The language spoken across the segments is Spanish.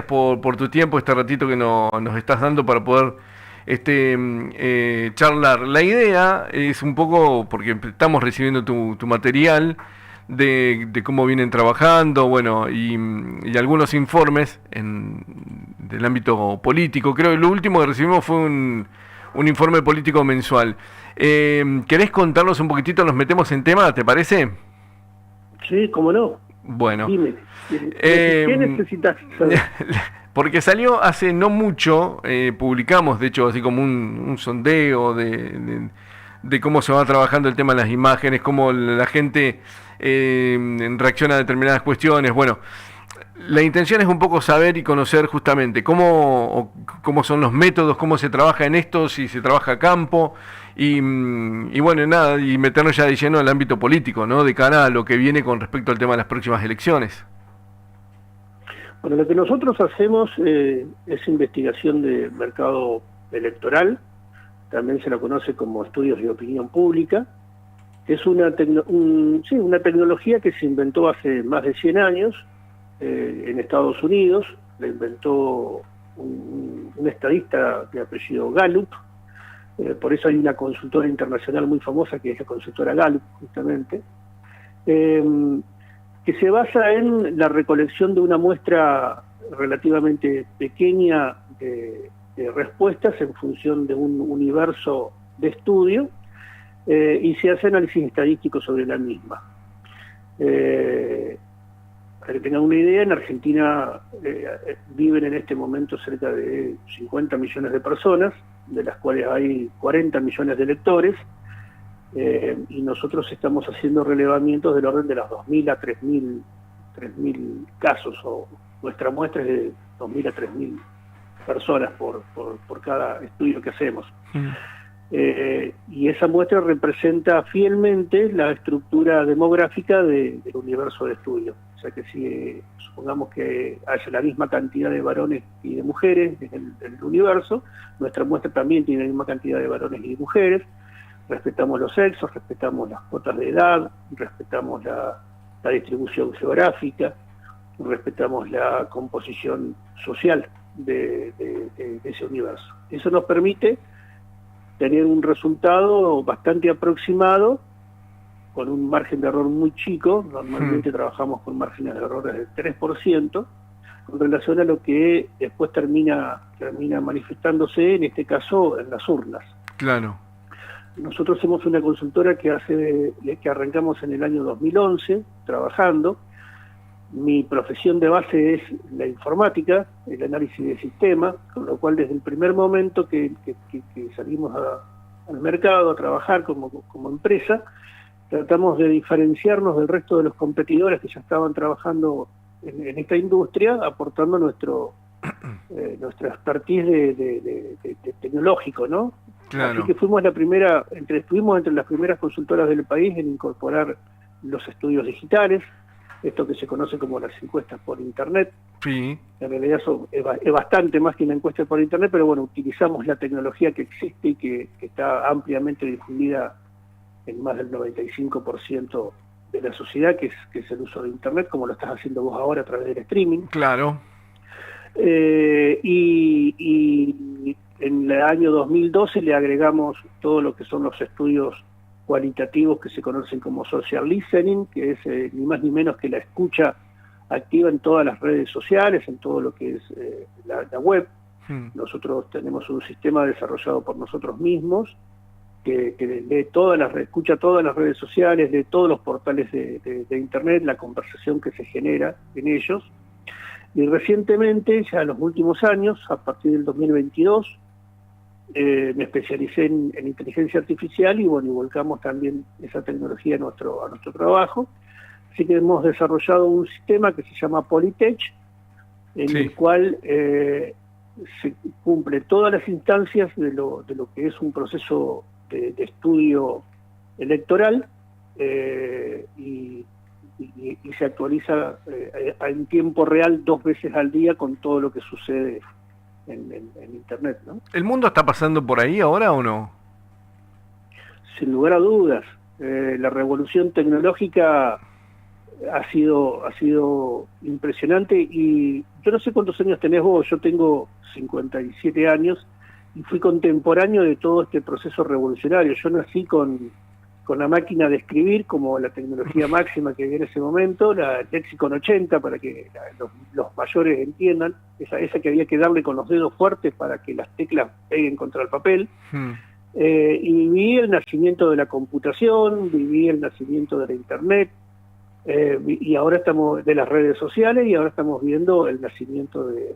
por tu tiempo, este ratito que nos estás dando para poder charlar. La idea es un poco, porque estamos recibiendo tu material de cómo vienen trabajando, bueno, y algunos informes del ámbito político. Creo que lo último que recibimos fue un informe político mensual. ¿Querés contarnos un poquitito? Nos metemos en tema, ¿te parece? Sí, cómo no. Bueno, Dime, ¿qué necesitas saber? porque salió hace no mucho, publicamos de hecho así como un sondeo de cómo se va trabajando el tema de las imágenes, cómo la gente reacciona a determinadas cuestiones. Bueno, la intención es un poco saber y conocer justamente cómo son los métodos, cómo se trabaja en esto, si se trabaja a campo, y bueno, nada, y meternos ya de lleno al ámbito político, ¿no? De cara a lo que viene con respecto al tema de las próximas elecciones. Bueno, lo que nosotros hacemos es investigación de mercado electoral, también se la conoce como estudios de opinión pública. Es una tecnología que se inventó hace más de 100 años en Estados Unidos. La inventó un estadista de apellido Gallup. Por eso hay una consultora internacional muy famosa que es la consultora Gallup, justamente, que se basa en la recolección de una muestra relativamente pequeña de respuestas en función de un universo de estudio, y se hace análisis estadístico sobre la misma. Para que tengan una idea, en Argentina viven en este momento cerca de 50 millones de personas, de las cuales hay 40 millones de electores, y nosotros estamos haciendo relevamientos del orden de las 2.000 a 3.000 casos, o nuestra muestra es de 2.000 a 3.000 personas por cada estudio que hacemos. Y esa muestra representa fielmente la estructura demográfica del universo de estudio. O sea que si supongamos que haya la misma cantidad de varones y de mujeres en el universo, nuestra muestra también tiene la misma cantidad de varones y de mujeres. Respetamos los sexos, respetamos las cuotas de edad, respetamos la distribución geográfica, respetamos la composición social de ese universo. Eso nos permite tener un resultado bastante aproximado, con un margen de error muy chico. Normalmente trabajamos con márgenes de errores del 3%, con relación a lo que después termina manifestándose, en este caso, en las urnas. Claro. Nosotros somos una consultora que arrancamos en el año 2011 trabajando. Mi profesión de base es la informática, el análisis de sistemas, con lo cual desde el primer momento que salimos al mercado a trabajar como empresa, tratamos de diferenciarnos del resto de los competidores que ya estaban trabajando en esta industria, aportando nuestra expertise de tecnológico, ¿no? Claro. Así que estuvimos entre las primeras consultoras del país en incorporar los estudios digitales, esto que se conoce como las encuestas por Internet. Sí. En realidad es bastante más que una encuesta por Internet, pero bueno, utilizamos la tecnología que existe y que está ampliamente difundida en más del 95% de la sociedad, que es el uso de Internet, como lo estás haciendo vos ahora a través del streaming. Claro. Y en el año 2012 le agregamos todo lo que son los estudios cualitativos que se conocen como social listening, que es ni más ni menos que la escucha activa en todas las redes sociales, en todo lo que es la web. Nosotros tenemos un sistema desarrollado por nosotros mismos que escucha todas las redes sociales, de todos los portales de Internet, la conversación que se genera en ellos. Y recientemente, ya en los últimos años, a partir del 2022, me especialicé en inteligencia artificial y bueno, y volcamos también esa tecnología a nuestro trabajo. Así que hemos desarrollado un sistema que se llama Politech, en el cual se cumple todas las instancias de lo que es un proceso de estudio electoral, y se actualiza en tiempo real 2 veces al día con todo lo que sucede en Internet, ¿no? ¿El mundo está pasando por ahí ahora o no? Sin lugar a dudas. La revolución tecnológica ha sido impresionante. Y yo no sé cuántos años tenés vos, yo tengo 57 años y fui contemporáneo de todo este proceso revolucionario. Yo nací con la máquina de escribir como la tecnología máxima que había en ese momento, la Lexicon 80, para que los mayores entiendan, esa que había que darle con los dedos fuertes para que las teclas peguen contra el papel. Y viví el nacimiento de la computación, viví el nacimiento de la Internet, y ahora estamos de las redes sociales, y ahora estamos viendo el nacimiento de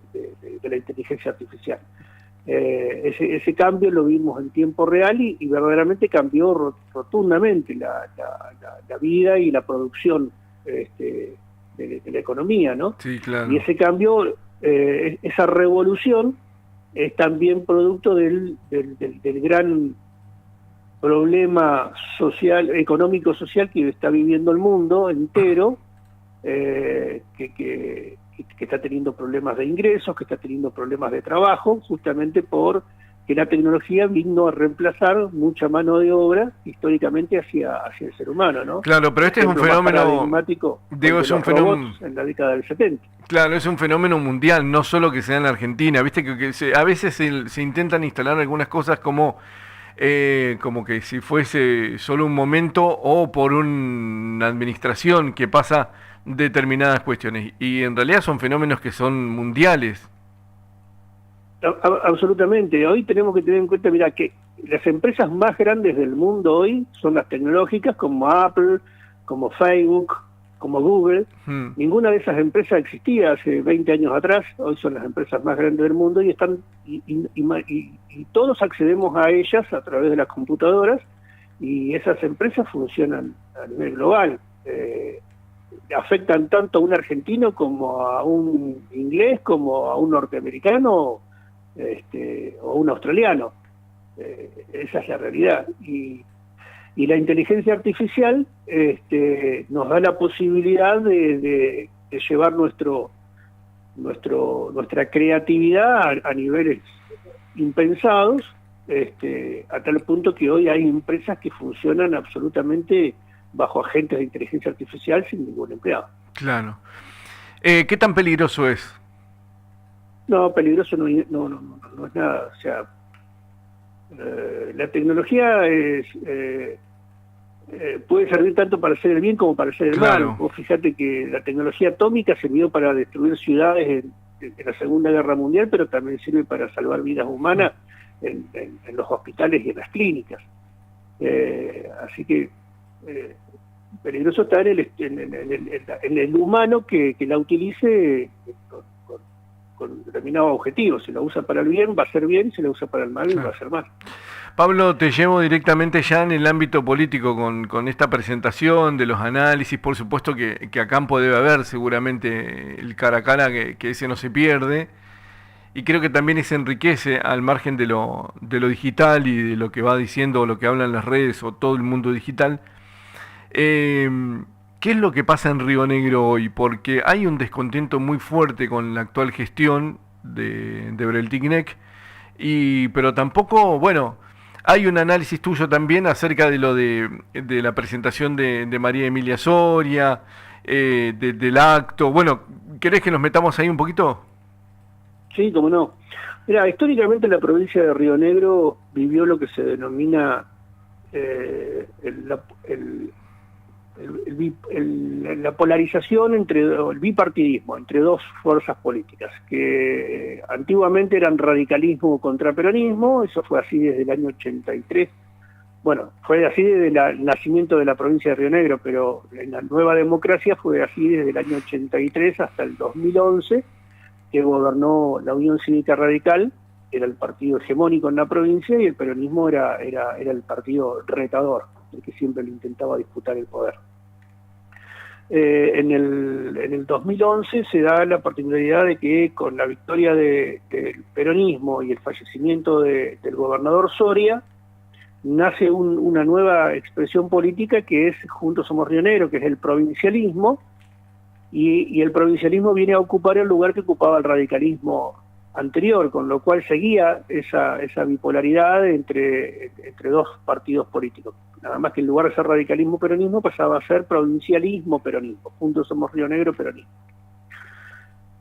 la inteligencia artificial. Ese cambio lo vimos en tiempo real y verdaderamente cambió rotundamente la vida y la producción de la economía, ¿no? Sí, claro. Y ese cambio, esa revolución, es también producto del gran problema social, económico-social que está viviendo el mundo entero, que está teniendo problemas de ingresos, que está teniendo problemas de trabajo, justamente porque la tecnología vino a reemplazar mucha mano de obra históricamente hacia el ser humano, ¿no? Claro, pero este es un fenómeno, digo, es un fenómeno en la década del 70. Claro, es un fenómeno mundial, no solo que se da en la Argentina. Viste que a veces se intentan instalar algunas cosas como que si fuese solo un momento o por una administración que pasa determinadas cuestiones, y en realidad son fenómenos que son mundiales. Absolutamente. Hoy tenemos que tener en cuenta, mira, que las empresas más grandes del mundo hoy son las tecnológicas, como Apple, como Facebook, como Google. Ninguna de esas empresas existía hace 20 años atrás. Hoy son las empresas más grandes del mundo y todos accedemos a ellas a través de las computadoras, y esas empresas funcionan a nivel global. Afectan tanto a un argentino como a un inglés, como a un norteamericano, o un australiano. Esa es la realidad. Y la inteligencia artificial nos da la posibilidad de llevar nuestra creatividad a niveles impensados, a tal punto que hoy hay empresas que funcionan absolutamente bajo agentes de inteligencia artificial sin ningún empleado. Claro. ¿Qué tan peligroso es? No, peligroso no es nada. O sea, la tecnología puede servir tanto para hacer el bien como para hacer el mal. Vos fíjate que la tecnología atómica sirvió para destruir ciudades en la Segunda Guerra Mundial, pero también sirve para salvar vidas humanas en los hospitales y en las clínicas. Así que peligroso está en el humano que la utilice con determinado objetivo. Si la usa para el bien, va a ser bien, y si la usa para el mal, va a ser mal. Pablo, te llevo directamente ya en el ámbito político con esta presentación de los análisis. Por supuesto que a campo debe haber seguramente el cara a cara, que ese no se pierde, y creo que también se enriquece al margen de lo digital y de lo que va diciendo o lo que hablan las redes o todo el mundo digital. ¿Qué es lo que pasa en Río Negro hoy? Porque hay un descontento muy fuerte con la actual gestión de Breltignek, pero tampoco, bueno, hay un análisis tuyo también acerca de lo de la presentación de María Emilia Soria, del acto. Bueno, ¿querés que nos metamos ahí un poquito? Sí, cómo no. Mira, históricamente la provincia de Río Negro vivió lo que se denomina la polarización el bipartidismo entre dos fuerzas políticas, que antiguamente eran radicalismo contra peronismo. Eso fue así desde el año 83. Bueno, fue así desde el nacimiento de la provincia de Río Negro, pero en la nueva democracia fue así desde el año 83 hasta el 2011, que gobernó la Unión Cívica Radical, era el partido hegemónico en la provincia, y el peronismo era el partido retador, el que siempre le intentaba disputar el poder. En el 2011 se da la particularidad de que con la victoria del peronismo y el fallecimiento del gobernador Soria, nace una nueva expresión política que es Juntos Somos Río Negro, que es el provincialismo, y el provincialismo viene a ocupar el lugar que ocupaba el radicalismo anterior, con lo cual seguía esa bipolaridad entre dos partidos políticos. Nada más que en lugar de ser radicalismo-peronismo pasaba a ser provincialismo-peronismo, Juntos Somos Río Negro, peronismo.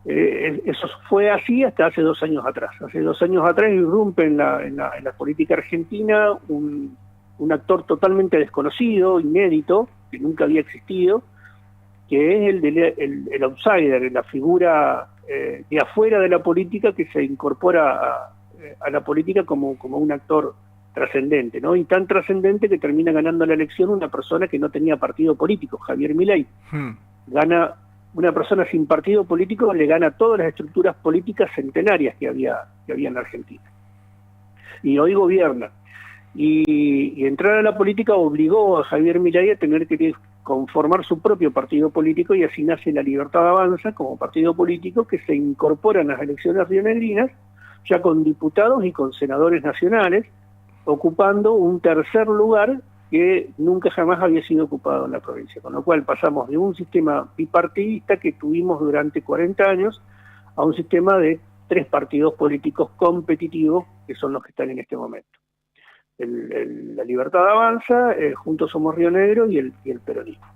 Eso fue así hasta hace 2 años atrás. Hace 2 años atrás irrumpe en la política argentina un actor totalmente desconocido, inédito, que nunca había existido, que es el outsider, la figura de afuera de la política que se incorpora a la política como un actor trascendente, ¿no? Y tan trascendente que termina ganando la elección una persona que no tenía partido político, Javier Milei. Gana una persona sin partido político, le gana todas las estructuras políticas centenarias que había en la Argentina. Y hoy gobierna. Y entrar a la política obligó a Javier Milei a tener que conformar su propio partido político, y así nace La Libertad Avanza como partido político que se incorpora en las elecciones rionegrinas, ya con diputados y con senadores nacionales, ocupando un tercer lugar que nunca jamás había sido ocupado en la provincia, con lo cual pasamos de un sistema bipartidista que tuvimos durante 40 años a un sistema de 3 partidos políticos competitivos, que son los que están en este momento. La Libertad Avanza, Juntos Somos Río Negro y el peronismo.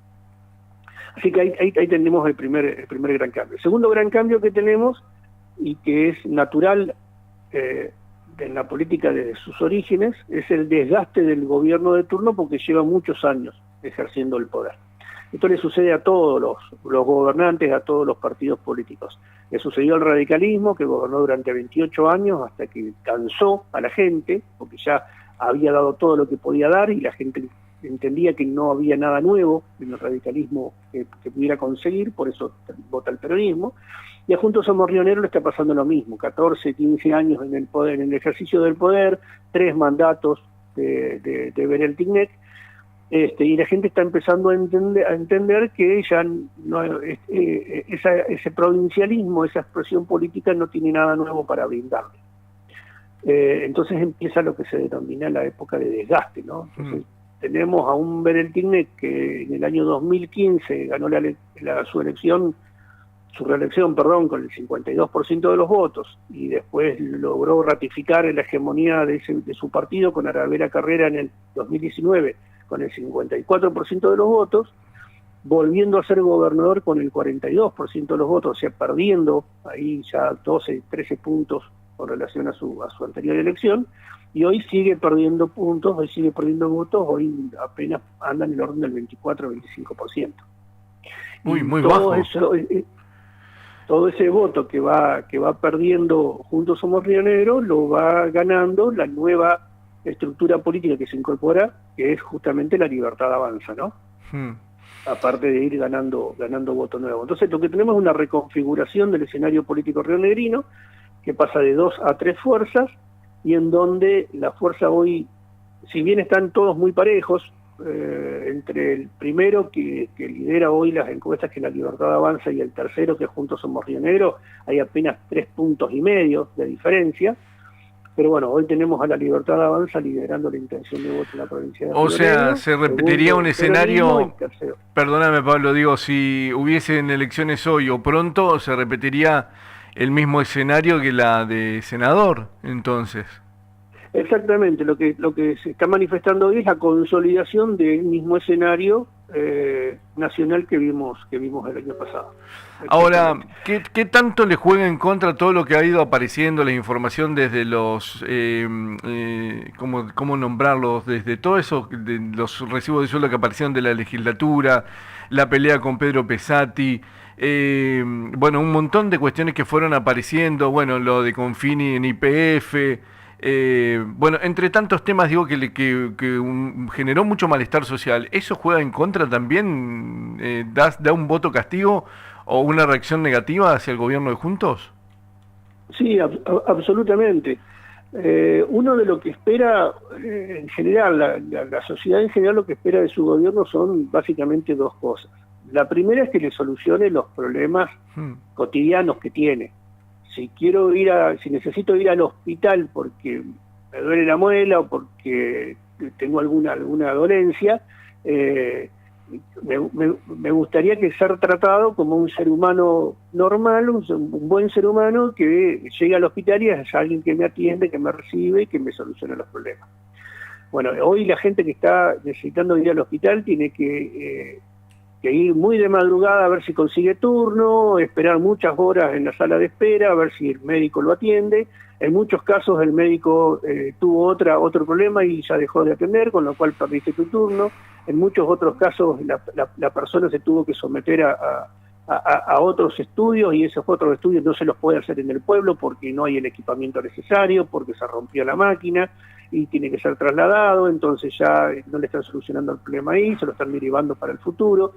Así que ahí tenemos el primer gran cambio. El segundo gran cambio que tenemos, y que es natural en la política desde sus orígenes, es el desgaste del gobierno de turno, porque lleva muchos años ejerciendo el poder. Esto le sucede a todos los gobernantes, a todos los partidos políticos. Le sucedió al radicalismo, que gobernó durante 28 años hasta que cansó a la gente, porque ya había dado todo lo que podía dar y la gente entendía que no había nada nuevo en el radicalismo que pudiera conseguir, por eso vota el peronismo. Y a Juntos Somos Río Negro le está pasando lo mismo, 14, 15 años en el poder, en el ejercicio del poder, 3 mandatos de Beryl Tignet, y la gente está empezando a entender que ya no, ese provincialismo, esa expresión política no tiene nada nuevo para brindarle. Entonces empieza lo que se denomina la época de desgaste, ¿no? Entonces, tenemos a un Beryl Tignet que en el año 2015 ganó su reelección con el 52% de los votos, y después logró ratificar la hegemonía de su partido con Aravena Carrera en el 2019 con el 54% de los votos, volviendo a ser gobernador con el 42% de los votos, o sea, perdiendo ahí ya 12, 13 puntos con relación a su anterior elección, y hoy sigue perdiendo puntos, hoy sigue perdiendo votos, hoy apenas anda en el orden del 24-25%. Muy bajo. Todo ese voto que va perdiendo Juntos Somos Río Negro lo va ganando la nueva estructura política que se incorpora, que es justamente La Libertad Avanza, ¿no? Aparte de ir ganando voto nuevo. Entonces lo que tenemos es una reconfiguración del escenario político rionegrino, que pasa de 2 a 3 fuerzas, y en donde la fuerza hoy, si bien están todos muy parejos, entre el primero que lidera hoy las encuestas, que es La Libertad Avanza, y el tercero, que Juntos Somos Río Negro, hay apenas 3,5 puntos de diferencia. Pero bueno, hoy tenemos a La Libertad Avanza liderando la intención de voto en la provincia de Río Negro. O sea, se repetiría un escenario, perdóname Pablo, digo, si hubiesen elecciones hoy o pronto, se repetiría el mismo escenario que la de senador, entonces. Exactamente, lo que se está manifestando hoy es la consolidación del mismo escenario nacional que vimos el año pasado. Ahora, ¿qué tanto le juega en contra todo lo que ha ido apareciendo, la información desde los, ¿cómo nombrarlos? Desde todo eso, de los recibos de sueldo que aparecieron de la legislatura, la pelea con Pedro Pesati, bueno, un montón de cuestiones que fueron apareciendo, bueno, lo de Confini en YPF, bueno, entre tantos temas, digo, que generó mucho malestar social. ¿Eso juega en contra también? ¿Da un voto castigo o una reacción negativa hacia el gobierno de Juntos? Sí, absolutamente. Uno de lo que espera en general, la sociedad en general, lo que espera de su gobierno son básicamente 2 cosas. La primera es que le solucione los problemas cotidianos que tiene. Si necesito ir al hospital porque me duele la muela o porque tengo alguna dolencia, me gustaría que ser tratado como un ser humano normal, un buen ser humano que llegue al hospital y es alguien que me atiende, que me recibe y que me soluciona los problemas. Bueno, hoy la gente que está necesitando ir al hospital tiene que ir muy de madrugada a ver si consigue turno, esperar muchas horas en la sala de espera, a ver si el médico lo atiende. En muchos casos el médico tuvo otro problema y ya dejó de atender, con lo cual perdiste tu turno. En muchos otros casos la persona se tuvo que someter a otros estudios, y esos otros estudios no se los puede hacer en el pueblo porque no hay el equipamiento necesario, porque se rompió la máquina y tiene que ser trasladado, entonces ya no le están solucionando el problema ahí, se lo están derivando para el futuro.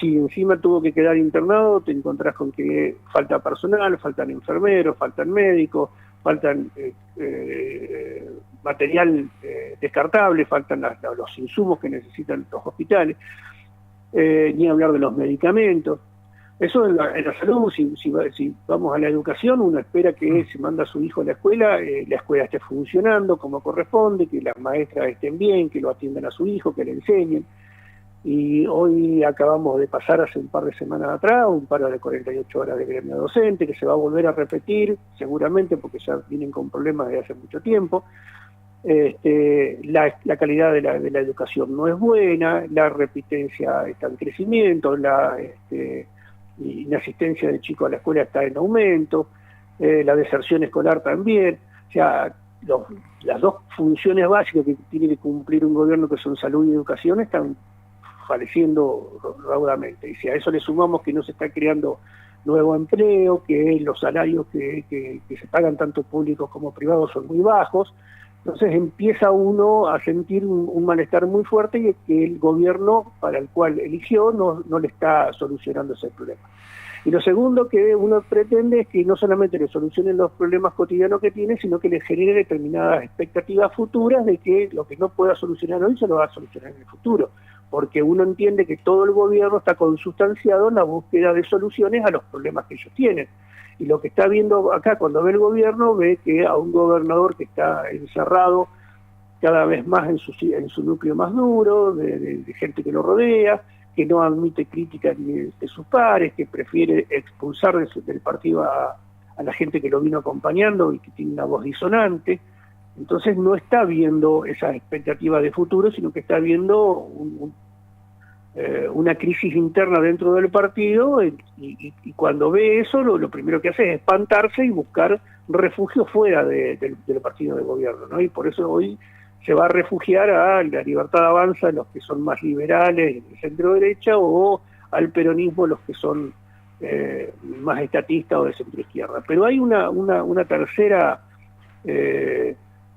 Si encima tuvo que quedar internado, te encontrás con que falta personal, faltan enfermeros, faltan médicos, faltan material descartable, faltan los insumos que necesitan los hospitales, ni hablar de los medicamentos. Eso en la salud. Si vamos a la educación, uno espera que se manda a su hijo a la escuela esté funcionando como corresponde, que las maestras estén bien, que lo atiendan a su hijo, que le enseñen. Y hoy acabamos de pasar, hace un par de semanas atrás, un paro de 48 horas de gremio docente, que se va a volver a repetir, seguramente, porque ya vienen con problemas desde hace mucho tiempo. La calidad de la educación no es buena, la repitencia está en crecimiento, la asistencia de chicos a la escuela está en aumento, la deserción escolar también. O sea, las dos funciones básicas que tiene que cumplir un gobierno, que son salud y educación, están falleciendo raudamente. Y si a eso le sumamos que no se está creando nuevo empleo, que los salarios que se pagan tanto públicos como privados son muy bajos, entonces empieza uno a sentir un malestar muy fuerte, y que el gobierno para el cual eligió no le está solucionando ese problema. Y lo segundo que uno pretende es que no solamente le solucionen los problemas cotidianos que tiene, sino que le genere determinadas expectativas futuras de que lo que no pueda solucionar hoy se lo va a solucionar en el futuro, porque uno entiende que todo el gobierno está consustanciado en la búsqueda de soluciones a los problemas que ellos tienen. Y lo que está viendo acá, cuando ve el gobierno, ve que a un gobernador que está encerrado cada vez más en su núcleo más duro, de gente que lo rodea, que no admite críticas ni de sus pares, que prefiere expulsar del partido a la gente que lo vino acompañando y que tiene una voz disonante. Entonces no está viendo esa expectativa de futuro, sino que está viendo una crisis interna dentro del partido, y cuando ve eso lo primero que hace es espantarse y buscar refugio fuera del partido de gobierno, ¿no? Y por eso hoy se va a refugiar a la Libertad Avanza, los que son más liberales, de centro derecha, o al peronismo, los que son más estatistas o de centro izquierda. Pero hay una tercera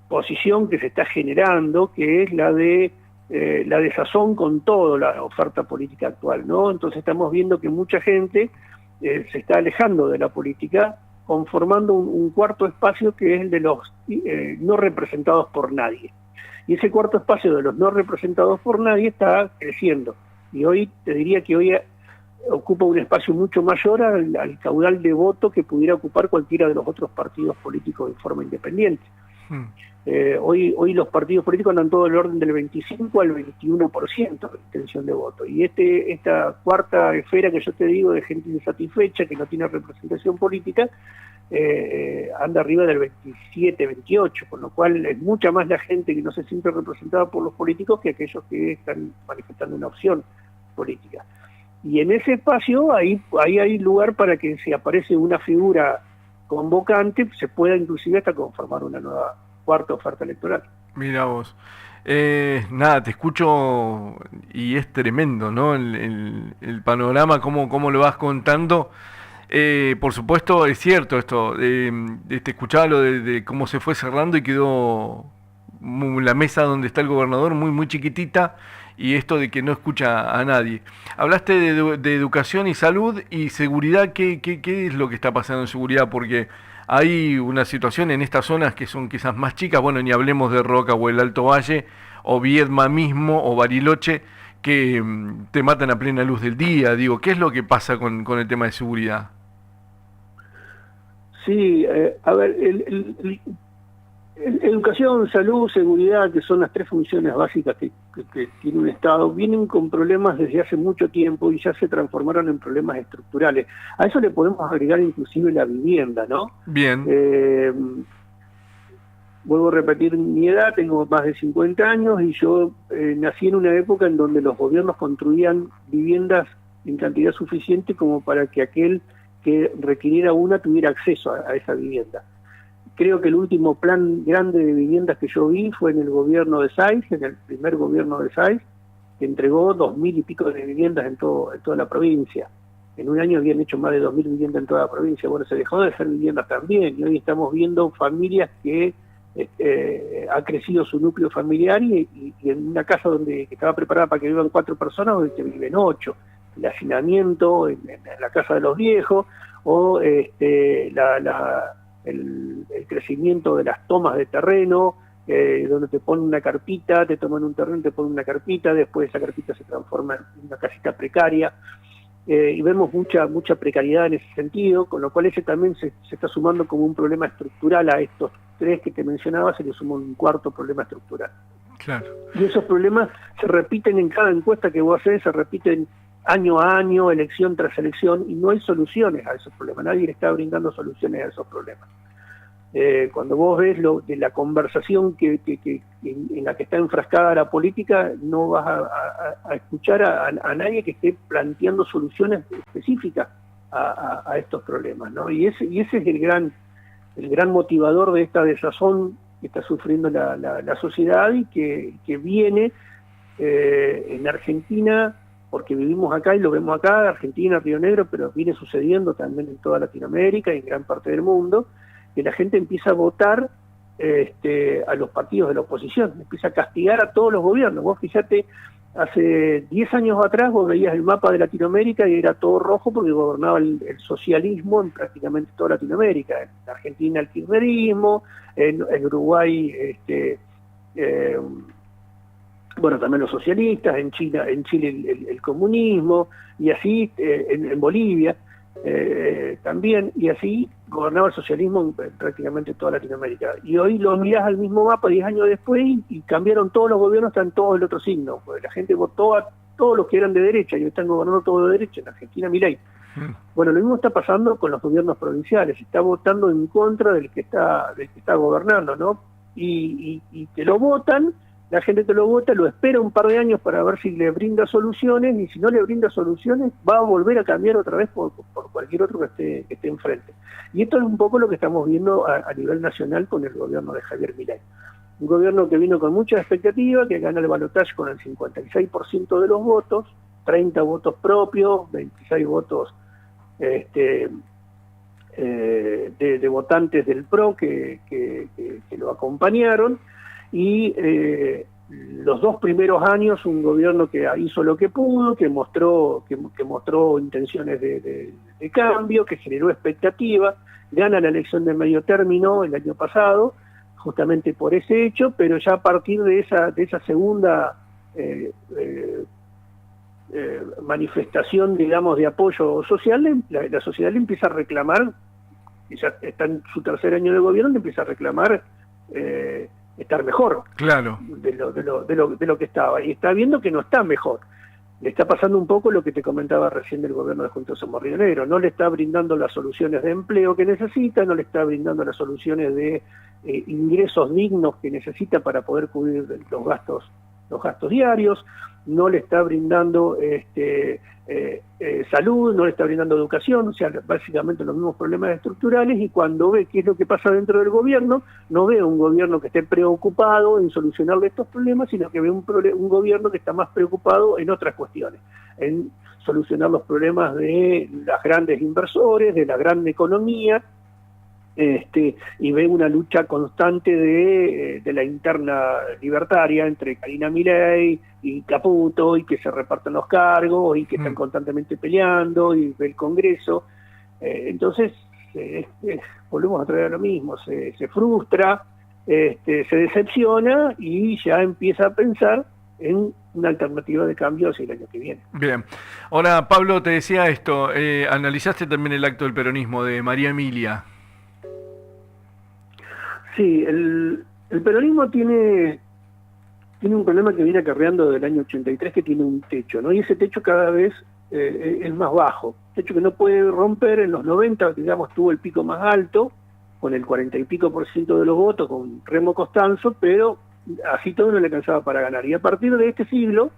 posición que se está generando, que es la de la desazón con toda la oferta política actual, ¿no? Entonces estamos viendo que mucha gente se está alejando de la política, conformando un cuarto espacio, que es el de los no representados por nadie. Y ese cuarto espacio de los no representados por nadie está creciendo. Y hoy, te diría que hoy ocupa un espacio mucho mayor al caudal de voto que pudiera ocupar cualquiera de los otros partidos políticos de forma independiente. Hoy los partidos políticos andan todo el orden del 25 al 21% de intención de voto. Y esta cuarta esfera que yo te digo, de gente insatisfecha, que no tiene representación política, anda arriba del 27, 28, con lo cual es mucha más la gente que no se siente representada por los políticos que aquellos que están manifestando una opción política. Y en ese espacio ahí hay lugar para que, si aparece una figura convocante, se pueda inclusive hasta conformar una nueva cuarta oferta electoral. Mira vos. Nada, te escucho y es tremendo, ¿no? El panorama, cómo lo vas contando. Por supuesto, es cierto esto. Te escuchaba lo de cómo se fue cerrando y quedó la mesa donde está el gobernador muy chiquitita, y esto de que no escucha a nadie. Hablaste de educación y salud y seguridad. ¿Qué es lo que está pasando en seguridad? Porque hay una situación en estas zonas que son quizás más chicas, bueno, ni hablemos de Roca o el Alto Valle, o Viedma mismo, o Bariloche, que te matan a plena luz del día. Digo, ¿qué es lo que pasa con el tema de seguridad? Sí, a ver, Educación, salud, seguridad, que son las tres funciones básicas que tiene un Estado, vienen con problemas desde hace mucho tiempo y ya se transformaron en problemas estructurales. A eso le podemos agregar inclusive la vivienda, ¿no? Bien. Vuelvo a repetir mi edad, tengo más de 50 años y yo nací en una época en donde los gobiernos construían viviendas en cantidad suficiente como para que aquel que requiriera una tuviera acceso a esa vivienda. Creo que el último plan grande de viviendas que yo vi fue en el gobierno de Sáenz, en el primer gobierno de Sáenz, que entregó 2.000 y pico de viviendas en toda la provincia. En un año habían hecho más de 2.000 viviendas en toda la provincia. Bueno, se dejó de hacer viviendas también, y hoy estamos viendo familias que ha crecido su núcleo familiar y en una casa que estaba preparada para que vivan 4 personas, hoy que viven 8. El hacinamiento en la casa de los viejos, o el crecimiento de las tomas de terreno, donde te ponen una carpita, te toman un terreno, te ponen una carpita, después esa carpita se transforma en una casita precaria, y vemos mucha precariedad en ese sentido, con lo cual ese también se está sumando como un problema estructural a estos tres que te mencionaba, se le suma un cuarto problema estructural. Claro. Y esos problemas se repiten en cada encuesta que vos haces, se repiten año a año, elección tras elección, y no hay soluciones a esos problemas, nadie le está brindando soluciones a esos problemas. Cuando vos ves de la conversación en la que está enfrascada la política, no vas a escuchar a nadie que esté planteando soluciones específicas a estos problemas, ¿no? Y ese es el gran motivador de esta desazón que está sufriendo la sociedad y que viene en Argentina, porque vivimos acá y lo vemos acá, Argentina, Río Negro, pero viene sucediendo también en toda Latinoamérica y en gran parte del mundo, que la gente empieza a votar a los partidos de la oposición, empieza a castigar a todos los gobiernos. Vos fíjate, hace 10 años atrás vos veías el mapa de Latinoamérica y era todo rojo porque gobernaba el socialismo en prácticamente toda Latinoamérica. En Argentina el kirchnerismo, en Uruguay bueno, también los socialistas, en Chile el comunismo, y así en Bolivia también, y así gobernaba el socialismo en prácticamente toda Latinoamérica. Y hoy lo mirás al mismo mapa 10 años después y cambiaron todos los gobiernos, están todos el otro signo, porque la gente votó a todos los que eran de derecha y hoy están gobernando todos de derecha, en Argentina Milei. Bueno, lo mismo está pasando con los gobiernos provinciales, está votando en contra del que está gobernando, ¿no? Y te lo votan, la gente te lo vota, lo espera un par de años para ver si le brinda soluciones, y si no le brinda soluciones, va a volver a cambiar otra vez por cualquier otro que esté enfrente. Y esto es un poco lo que estamos viendo a nivel nacional con el gobierno de Javier Milei. Un gobierno que vino con mucha expectativa, que gana el balotaje con el 56% de los votos, 30 votos propios, 26 votos de votantes del PRO que lo acompañaron, y los 2 primeros años un gobierno que hizo lo que pudo, que mostró intenciones de cambio, que generó expectativa, gana la elección de medio término el año pasado, justamente por ese hecho, pero ya a partir de esa segunda manifestación, digamos, de apoyo social, la sociedad le empieza a reclamar, y ya está en su tercer año de gobierno, le empieza a reclamar estar mejor, claro, de lo que estaba, y está viendo que no está mejor. Le está pasando un poco lo que te comentaba recién del gobierno de Juntos Somos Río Negro, no le está brindando las soluciones de empleo que necesita, no le está brindando las soluciones de ingresos dignos que necesita para poder cubrir los gastos diarios, no le está brindando salud, no le está brindando educación, o sea, básicamente los mismos problemas estructurales, y cuando ve qué es lo que pasa dentro del gobierno, no ve un gobierno que esté preocupado en solucionarle estos problemas, sino que ve un gobierno que está más preocupado en otras cuestiones, en solucionar los problemas de las grandes inversores, de la gran economía, y ve una lucha constante de la interna libertaria entre Karina Milei y Caputo, y que se reparten los cargos y que están constantemente peleando, y ve el Congreso. Entonces volvemos a traer lo mismo, se frustra, se decepciona y ya empieza a pensar en una alternativa de cambio hacia el año que viene. Bien. Ahora, Pablo, te decía esto, analizaste también el acto del peronismo de María Emilia. Sí, el peronismo tiene un problema que viene acarreando desde el año 83, que tiene un techo, ¿no? Y ese techo cada vez es más bajo. Techo que no puede romper. En los 90, digamos, tuvo el pico más alto, con el 40 y pico por ciento de los votos, con Remo Costanzo, pero así todo no le alcanzaba para ganar. Y a partir de este siglo,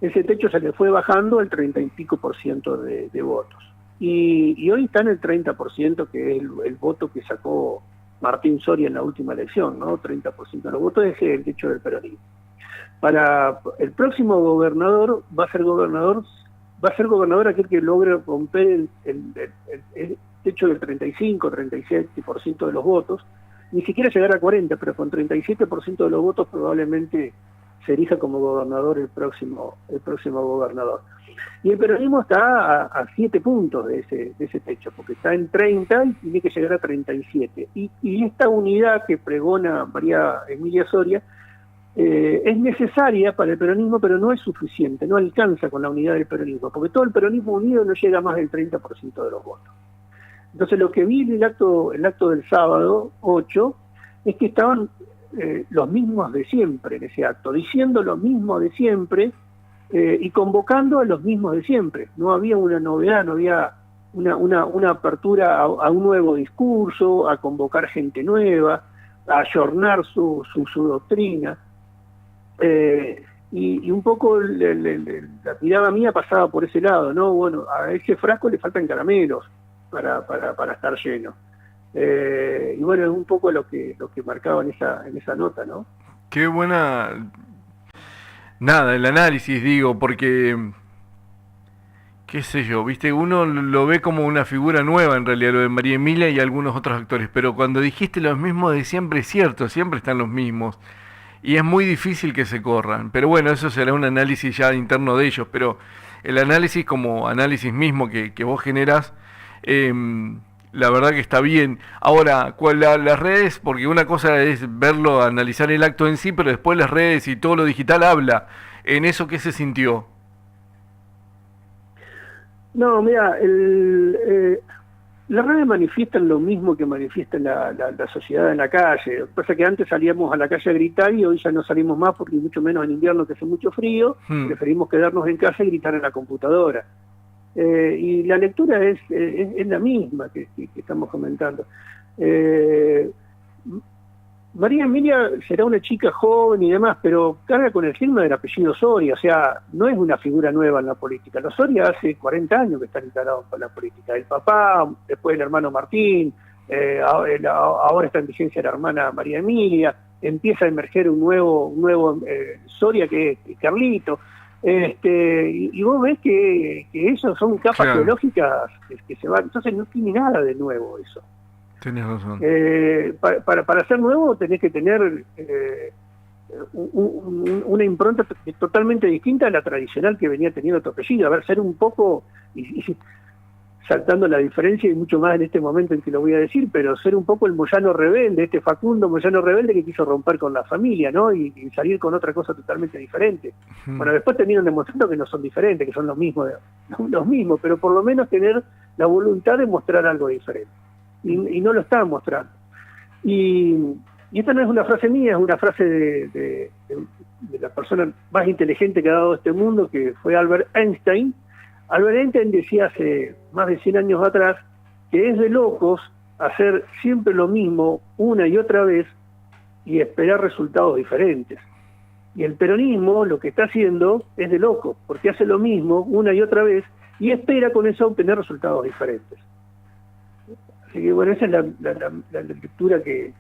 ese techo se le fue bajando al 30 y pico por ciento de votos. Y hoy está en el 30%, que es el voto que sacó Martín Soria en la última elección, ¿no? 30% de los votos es el techo del peronismo. Para el próximo gobernador va a ser gobernador aquel que logre romper el techo del 35, 37% de los votos, ni siquiera llegar a 40, pero con 37% de los votos probablemente se elija como gobernador el próximo gobernador. Y el peronismo está a 7 puntos de ese techo, porque está en 30 y tiene que llegar a 37. Y esta unidad que pregona María Emilia Soria es necesaria para el peronismo, pero no es suficiente, no alcanza con la unidad del peronismo, porque todo el peronismo unido no llega a más del 30% de los votos. Entonces lo que vi en el acto del sábado 8 es que estaban los mismos de siempre en ese acto, diciendo lo mismo de siempre y convocando a los mismos de siempre. No había una novedad, no había una apertura a un nuevo discurso, a convocar gente nueva, a ayornar su doctrina. Y un poco la mirada mía pasaba por ese lado, ¿no? Bueno, a ese frasco le faltan caramelos para estar lleno. Y bueno, es un poco lo que marcaba en esa nota, ¿no? Qué buena... Nada, el análisis, digo, porque... qué sé yo, viste, uno lo ve como una figura nueva en realidad, lo de María Emilia y algunos otros actores, pero cuando dijiste lo mismo de siempre, es cierto, siempre están los mismos. Y es muy difícil que se corran. Pero bueno, eso será un análisis ya interno de ellos. Pero el análisis como análisis mismo que vos generás, la verdad que está bien. Ahora, las redes, porque una cosa es verlo, analizar el acto en sí, pero después las redes y todo lo digital habla. ¿En eso qué se sintió? No, mira, las redes manifiestan lo mismo que manifiesta la sociedad en la calle. Lo que pasa es que antes salíamos a la calle a gritar y hoy ya no salimos más, porque mucho menos en invierno, que hace mucho frío, preferimos quedarnos en casa y gritar en la computadora. Y la lectura es la misma que estamos comentando. María Emilia será una chica joven y demás, pero carga con el firma del apellido Soria, o sea, no es una figura nueva en la política. Los Soria hace 40 años que están instalados con la política. El papá, después el hermano Martín, ahora está en vigencia la hermana María Emilia, empieza a emerger un nuevo Soria, que es Carlito. Y vos ves que esos son capas geológicas que se van, entonces no tiene nada de nuevo eso. Tienes razón. Para ser nuevo tenés que tener una impronta totalmente distinta a la tradicional que venía teniendo tu apellido. A ver, ser un poco, y saltando la diferencia y mucho más en este momento en que lo voy a decir, pero ser un poco el Moyano rebelde, este Facundo Moyano rebelde que quiso romper con la familia, ¿no? Y salir con otra cosa totalmente diferente. Bueno, después terminan demostrando que no son diferentes, que son los mismos, pero por lo menos tener la voluntad de mostrar algo diferente. Y no lo están mostrando. Y esta no es una frase mía, es una frase de la persona más inteligente que ha dado este mundo, que fue Albert Einstein. Albert Einstein decía hace más de 100 años atrás que es de locos hacer siempre lo mismo una y otra vez y esperar resultados diferentes. Y el peronismo lo que está haciendo es de locos, porque hace lo mismo una y otra vez y espera con eso obtener resultados diferentes. Así que bueno, esa es la lectura que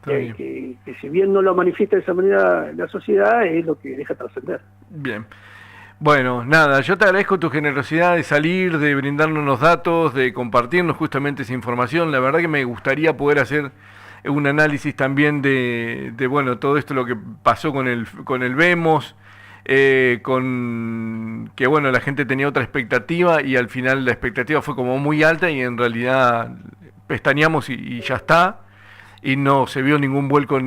si bien no lo manifiesta de esa manera la sociedad, es lo que deja trascender. Bien. Bueno, nada, yo te agradezco tu generosidad de salir, de brindarnos los datos, de compartirnos justamente esa información. La verdad que me gustaría poder hacer un análisis también de bueno, todo esto lo que pasó con el Vemos, con que bueno, la gente tenía otra expectativa y al final la expectativa fue como muy alta y en realidad pestañeamos y ya está, y no se vio ningún vuelco,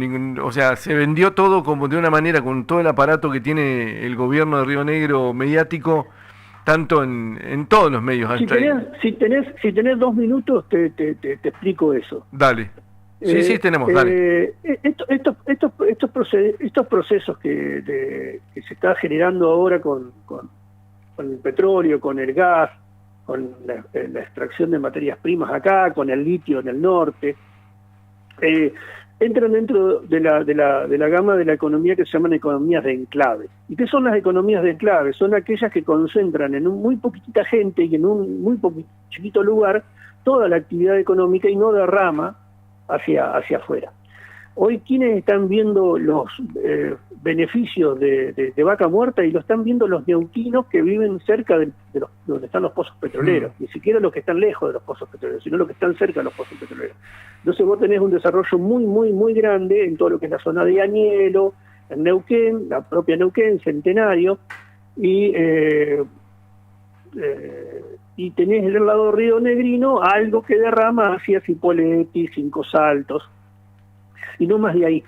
o sea, se vendió todo como de una manera, con todo el aparato que tiene el gobierno de Río Negro mediático, tanto en todos los medios. Si tenés 2 minutos, te explico eso. Dale. Sí, tenemos, dale. Estos procesos que se está generando ahora con el petróleo, con el gas, con la extracción de materias primas acá, con el litio en el norte, entran dentro de la gama de la economía que se llaman economías de enclave. ¿Y qué son las economías de enclave? Son aquellas que concentran en un muy poquitita gente y en un muy chiquito lugar toda la actividad económica y no derrama hacia afuera. Hoy, ¿quiénes están viendo los beneficios de Vaca Muerta? Y lo están viendo los neuquinos que viven cerca de donde están los pozos petroleros. Ni siquiera los que están lejos de los pozos petroleros, sino los que están cerca de los pozos petroleros. Entonces vos tenés un desarrollo muy grande en todo lo que es la zona de Añelo, en Neuquén, la propia Neuquén, Centenario, y tenés del lado Río Negrino algo que derrama hacia Cipolletti, Cinco Saltos, y no más de ahí.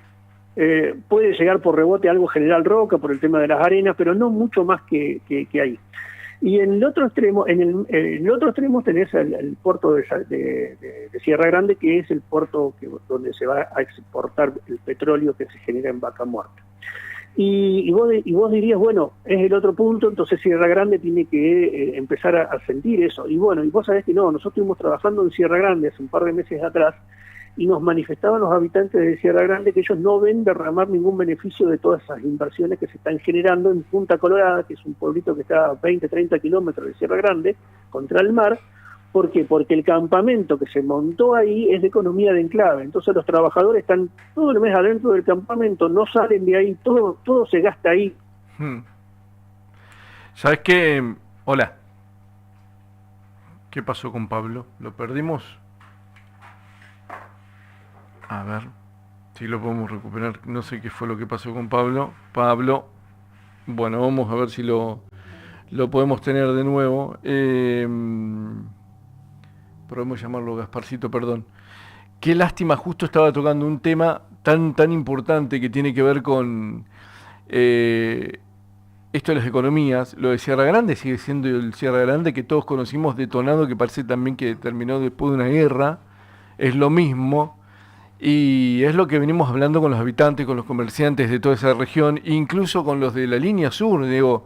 Puede llegar por rebote algo General Roca por el tema de las arenas, pero no mucho más que ahí. Y en el otro extremo, tenés el puerto de Sierra Grande, que es el puerto donde se va a exportar el petróleo que se genera en Vaca Muerta. Y vos dirías, bueno, es el otro punto, entonces Sierra Grande tiene que empezar a sentir eso. Y bueno, y vos sabés que no, nosotros estuvimos trabajando en Sierra Grande hace un par de meses atrás, y nos manifestaban los habitantes de Sierra Grande que ellos no ven derramar ningún beneficio de todas esas inversiones que se están generando en Punta Colorada, que es un pueblito que está a 20, 30 kilómetros de Sierra Grande, contra el mar. ¿Por qué? Porque el campamento que se montó ahí es de economía de enclave. Entonces los trabajadores están todo el mes adentro del campamento, no salen de ahí, todo se gasta ahí. ¿Sabes qué? Hola. ¿Qué pasó con Pablo? ¿Lo perdimos? A ver si lo podemos recuperar. No sé qué fue lo que pasó con Pablo. Pablo, bueno, vamos a ver si lo podemos tener de nuevo. Podemos llamarlo Gasparcito, perdón. Qué lástima, justo estaba tocando un tema tan importante que tiene que ver con esto de las economías. Lo de Sierra Grande sigue siendo el Sierra Grande que todos conocimos, detonado, que parece también que terminó después de una guerra. Es lo mismo. Y es lo que venimos hablando con los habitantes, con los comerciantes de toda esa región, incluso con los de la línea sur, digo,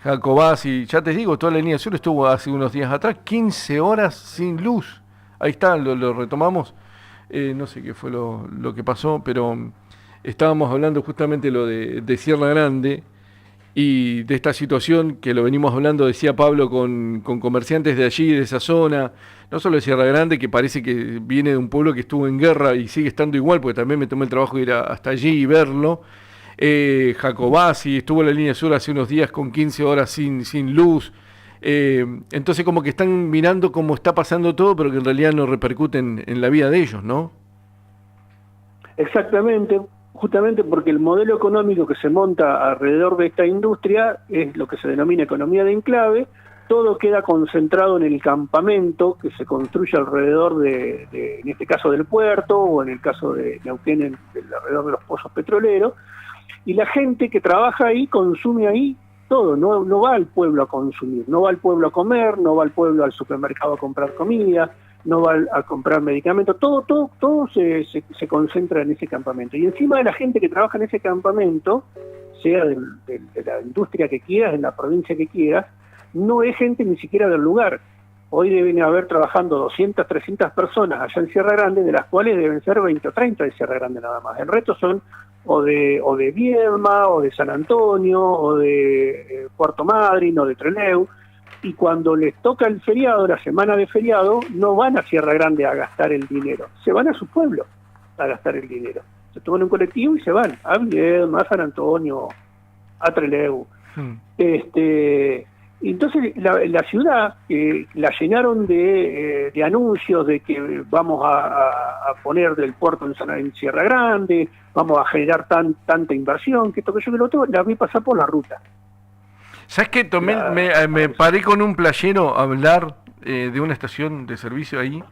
Jacobasi, ya te digo, toda la línea sur estuvo hace unos días atrás, 15 horas sin luz. Ahí está, lo retomamos. No sé qué fue lo que pasó, pero estábamos hablando justamente lo de Sierra Grande y de esta situación que lo venimos hablando, decía Pablo, con comerciantes de allí, de esa zona, no solo de Sierra Grande, que parece que viene de un pueblo que estuvo en guerra y sigue estando igual, porque también me tomé el trabajo de ir hasta allí y verlo. Jacobasi estuvo en la línea sur hace unos días con 15 horas sin luz. Entonces como que están mirando cómo está pasando todo, pero que en realidad no repercuten en la vida de ellos, ¿no? Exactamente, justamente porque el modelo económico que se monta alrededor de esta industria es lo que se denomina economía de enclave. Todo queda concentrado en el campamento que se construye alrededor en este caso del puerto, o en el caso de Neuquén, alrededor de los pozos petroleros, y la gente que trabaja ahí consume ahí todo, no va al pueblo a consumir, no va al pueblo a comer, no va al pueblo al supermercado a comprar comida, no va a comprar medicamentos, todo se concentra en ese campamento. Y encima de la gente que trabaja en ese campamento, sea de la industria que quieras, en la provincia que quieras, no es gente ni siquiera del lugar. Hoy deben haber trabajando 200, 300 personas allá en Sierra Grande, de las cuales deben ser 20 o 30 de Sierra Grande nada más. El resto son o de Viedma, o de San Antonio, o de Puerto Madryn, o de Trelew. Y cuando les toca el feriado, la semana de feriado, no van a Sierra Grande a gastar el dinero, se van a su pueblo a gastar el dinero. Se toman un colectivo y se van a Viedma, a San Antonio, a Trelew. Entonces la ciudad la llenaron de anuncios de que vamos a poner del puerto en Sierra Grande, vamos a generar tanta inversión, que esto, que yo, que lo otro, la vi pasar por la ruta. ¿Sabes qué? Me paré con un playero a hablar de una estación de servicio ahí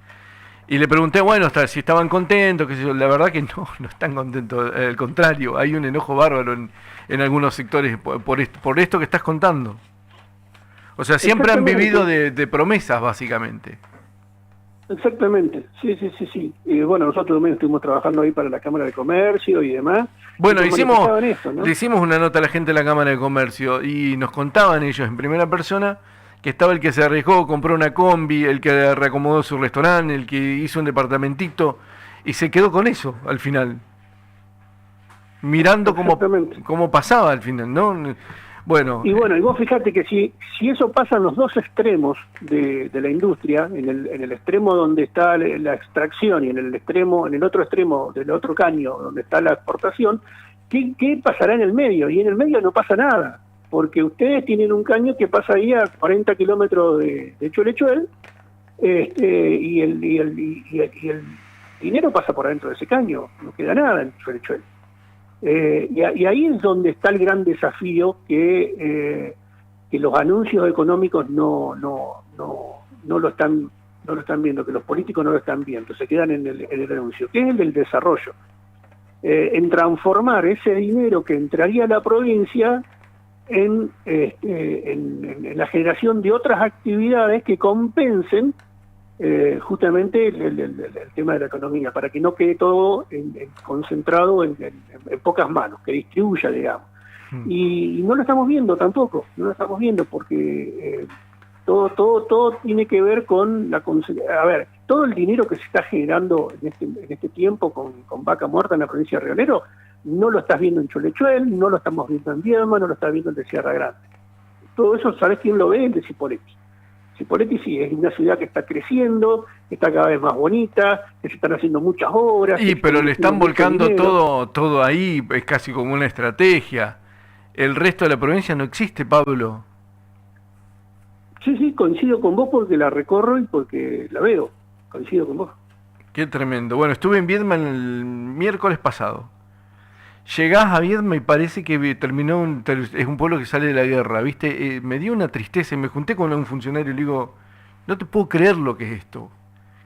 y le pregunté, bueno, si estaban contentos, qué sé yo. La verdad que no están contentos, al contrario, hay un enojo bárbaro en algunos sectores por esto que estás contando. O sea, siempre han vivido de promesas, básicamente. Exactamente, sí, sí, sí, sí. Y bueno, nosotros también estuvimos trabajando ahí para la Cámara de Comercio y demás. Bueno, Y le hicimos una nota a la gente de la Cámara de Comercio y nos contaban ellos en primera persona que estaba el que se arriesgó, compró una combi, el que reacomodó su restaurante, el que hizo un departamentito y se quedó con eso al final, mirando cómo pasaba al final, ¿no? Bueno, y bueno, y vos fíjate que si eso pasa en los dos extremos de la industria, en el extremo donde está la extracción y en el otro extremo del otro caño donde está la exportación, ¿qué pasará en el medio? Y en el medio no pasa nada, porque ustedes tienen un caño que pasa ahí a 40 kilómetros de Cholechuel, y el dinero pasa por adentro de ese caño, no queda nada en Cholechuel. Y ahí es donde está el gran desafío que los anuncios económicos no lo están viendo, que los políticos no lo están viendo, se quedan en el anuncio, que es el del desarrollo, en transformar ese dinero que entraría a la provincia en la generación de otras actividades que compensen justamente el tema de la economía, para que no quede todo concentrado en pocas manos, que distribuya, digamos. Y no lo estamos viendo tampoco, no lo estamos viendo porque todo tiene que ver con a ver, todo el dinero que se está generando en este tiempo con Vaca Muerta en la provincia de Río Negro, no lo estás viendo en Cholechuel, no lo estamos viendo en Viedma, no lo estás viendo en de Sierra Grande. Todo eso, ¿sabes quién lo ve? El de Cipolletti. Cipolletti sí, es una ciudad que está creciendo, que está cada vez más bonita, que se están haciendo muchas obras. Pero le están volcando todo ahí, es casi como una estrategia. El resto de la provincia no existe, Pablo. Sí, coincido con vos porque la recorro y porque la veo. Coincido con vos. Qué tremendo. Bueno, estuve en Viedma el miércoles pasado. Llegás a Viedma y parece que es un pueblo que sale de la guerra, ¿viste? Me dio una tristeza y me junté con un funcionario y le digo, no te puedo creer lo que es esto.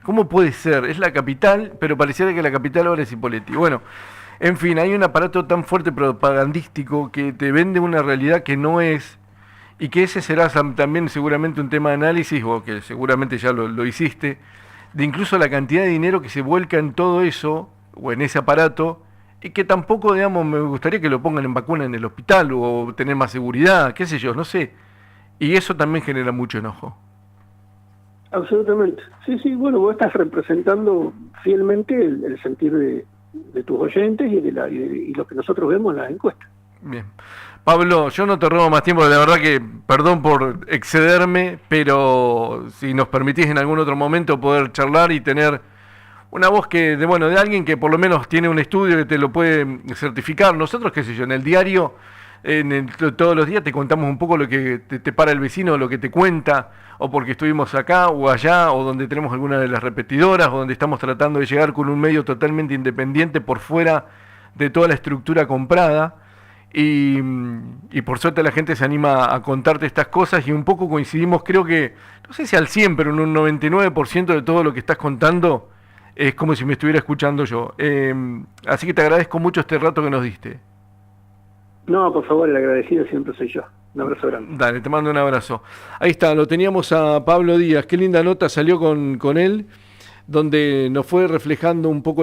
¿Cómo puede ser? Es la capital, pero pareciera que la capital ahora es Cipolletti. Bueno, en fin, hay un aparato tan fuerte propagandístico que te vende una realidad que no es, y que ese será también seguramente un tema de análisis, o que seguramente ya lo hiciste, de incluso la cantidad de dinero que se vuelca en todo eso, o en ese aparato, y que tampoco, digamos, me gustaría que lo pongan en vacuna en el hospital o tener más seguridad, qué sé yo, no sé. Y eso también genera mucho enojo. Absolutamente. Sí, bueno, vos estás representando fielmente el sentir de tus oyentes y lo que nosotros vemos en las encuestas. Bien. Pablo, yo no te robo más tiempo, la verdad que perdón por excederme, pero si nos permitís en algún otro momento poder charlar y tener una voz de alguien que por lo menos tiene un estudio que te lo puede certificar. Nosotros, qué sé yo, en el diario, todos los días te contamos un poco lo que te para el vecino, lo que te cuenta, o porque estuvimos acá o allá, o donde tenemos alguna de las repetidoras, o donde estamos tratando de llegar con un medio totalmente independiente por fuera de toda la estructura comprada. Y por suerte la gente se anima a contarte estas cosas y un poco coincidimos, creo que, no sé si al 100, pero en un 99% de todo lo que estás contando es como si me estuviera escuchando yo. Así que te agradezco mucho este rato que nos diste. No, por favor, el agradecido siempre soy yo. Un abrazo grande. Dale, te mando un abrazo. Ahí está, lo teníamos a Pablo Díaz. Qué linda nota salió con él, donde nos fue reflejando un poco